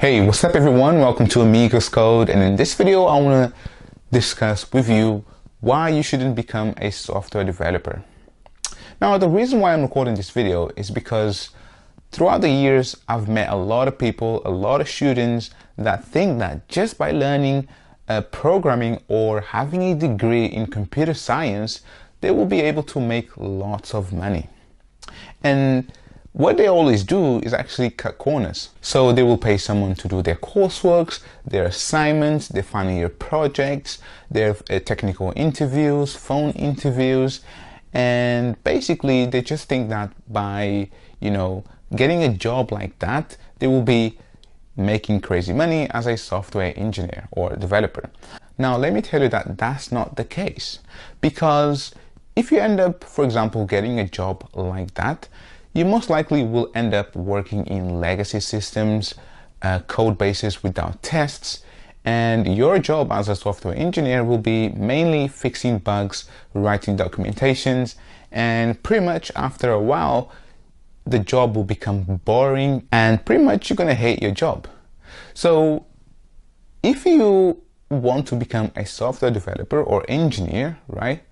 Hey, what's up everyone? Welcome to Amigoscode, and in this video I want to discuss with you why you shouldn't become a software developer. Now, the reason why I'm recording this video is because throughout the years I've met a lot of people, a lot of students that think that just by learning programming or having a degree in computer science, they will be able to make lots of money. And what they always do is actually cut corners. So they will pay someone to do their coursework, their assignments, their final year projects, their technical interviews, phone interviews, and basically they just think that by, getting a job like that, they will be making crazy money as a software engineer or developer. Now, let me tell you that that's not the case, because if you end up, for example, getting a job like that, you most likely will end up working in legacy systems, code bases without tests, and your job as a software engineer will be mainly fixing bugs, writing documentations, and pretty much after a while, the job will become boring and pretty much you're gonna hate your job. So if you want to become a software developer or engineer, right?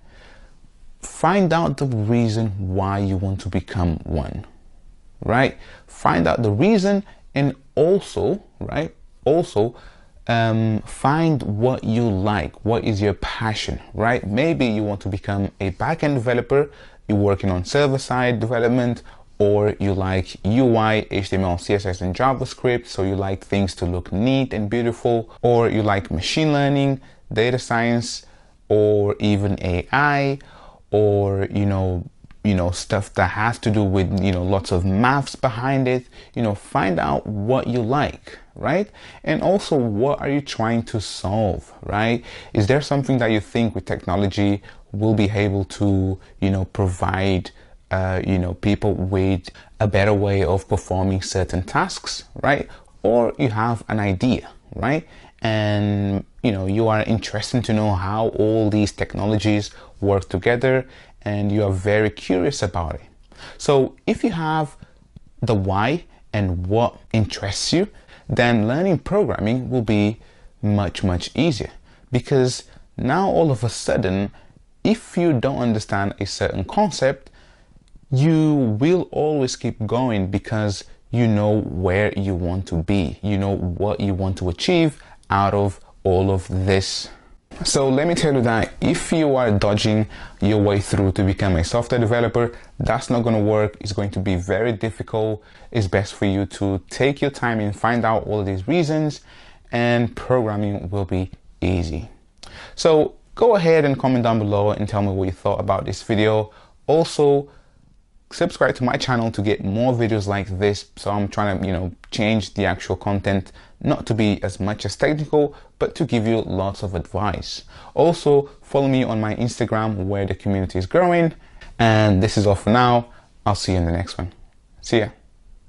Find out the reason why you want to become one, right? Find out the reason, and also, right? Find what you like. What is your passion, right? Maybe you want to become a backend developer. You're working on server-side development, or you like UI, HTML, CSS, and JavaScript. So you like things to look neat and beautiful, or you like machine learning, data science, or even AI, or stuff that has to do with lots of maths behind it. Find out what you like, right? And also, what are you trying to solve, right? Is there something that you think with technology will be able to provide people with a better way of performing certain tasks, right? Or you have an idea, right? And you are interested to know how all these technologies work together, and you are very curious about it. So if you have the why and what interests you, then learning programming will be much easier, because now all of a sudden, if you don't understand a certain concept, you will always keep going because you know where you want to be, you know what you want to achieve out of all of this. So let me tell you that if you are dodging your way through to become a software developer, that's not going to work. It's going to be very difficult. It's best for you to take your time and find out all these reasons, and programming will be easy. So go ahead and comment down below and tell me what you thought about this video. Also, subscribe to my channel to get more videos like this. So I'm trying to change the actual content, not to be as much as technical, but to give you lots of advice. Also, follow me on my Instagram, where the community is growing. And this is all for now. I'll see you in the next one. See ya.